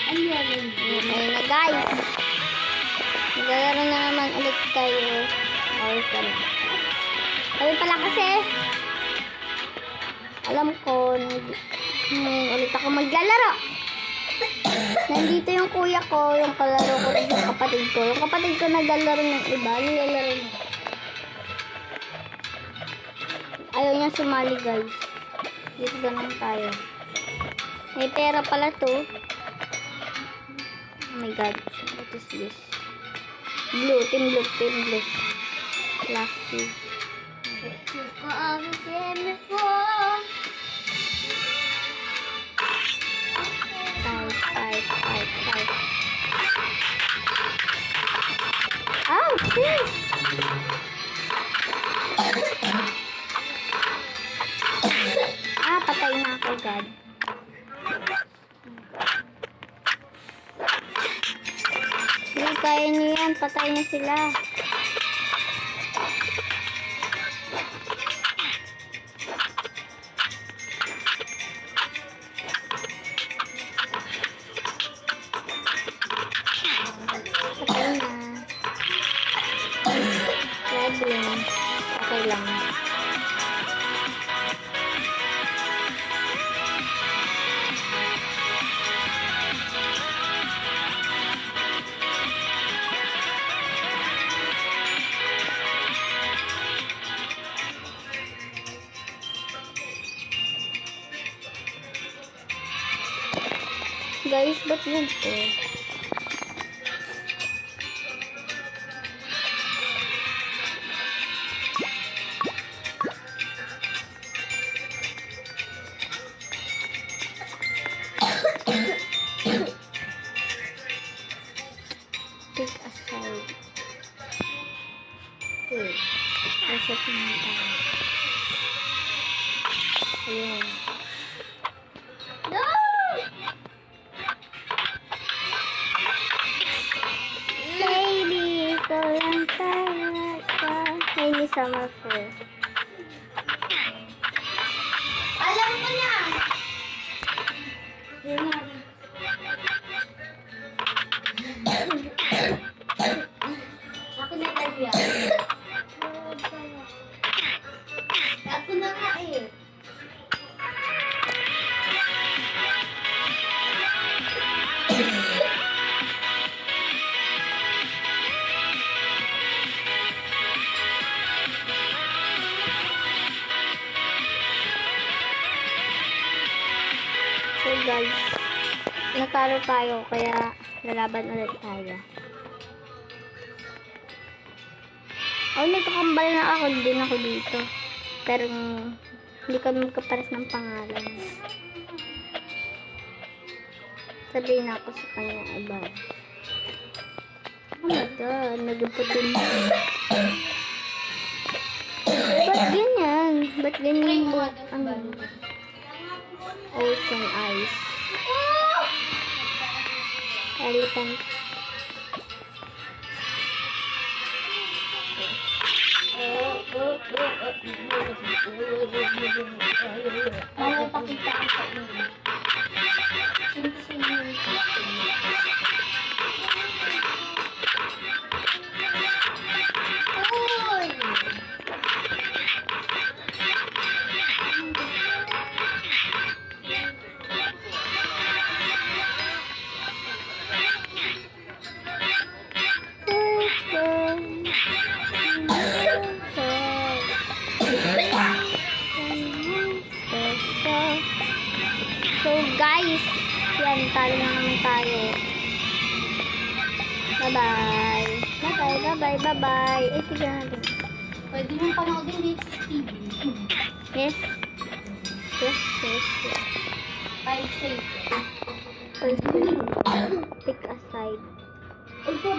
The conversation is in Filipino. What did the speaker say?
Ayun na guys. Maglalaro na naman ulit tayo. Okay. Sabi pala kasi, alam ko, ngayon ulit ako maglalaro. Nandito yung kuya ko, yung kalaro ko, yung kapatid ko. Yung kapatid ko naglalaro ng iba. Naglalaro na. Ayaw niya sumali guys. Dito ganun tayo. May pera pala to. Oh my god. What is this? Blue. Team blue. Team blue. Plastic. Five. Oh, sis! Patay na ako, God. Hindi kaya niyo yan. Patay na sila. Patay na. Problem. Okay lang. Guys, ba't ganito? Take aside. Okay. Reset naman tayo. Ayun. No! Baby, ikaw lang talaga. Ay, ni Summer Fair. Alam ko na! Ako na kaya. Ako na nga eh. So guys, natalo tayo kaya lalaban ulit tayo. Oh, nagkakambal na ako din ako dito. Pero hindi kami magkapares ng pangalan. Sabihin ako sa kanya iba. Oh my god, nagputin. Ba't ganyan? Ba't ganyan mo? Ocean eyes. Elephant. Ano pakita ko sa inyo? So guys, yan, talo na naman tayo. Bye-bye. Bye-bye. Eh, sige natin. Pwede nyo panoodin dito sa TV. Yes. Five safe. Pick a side. Also,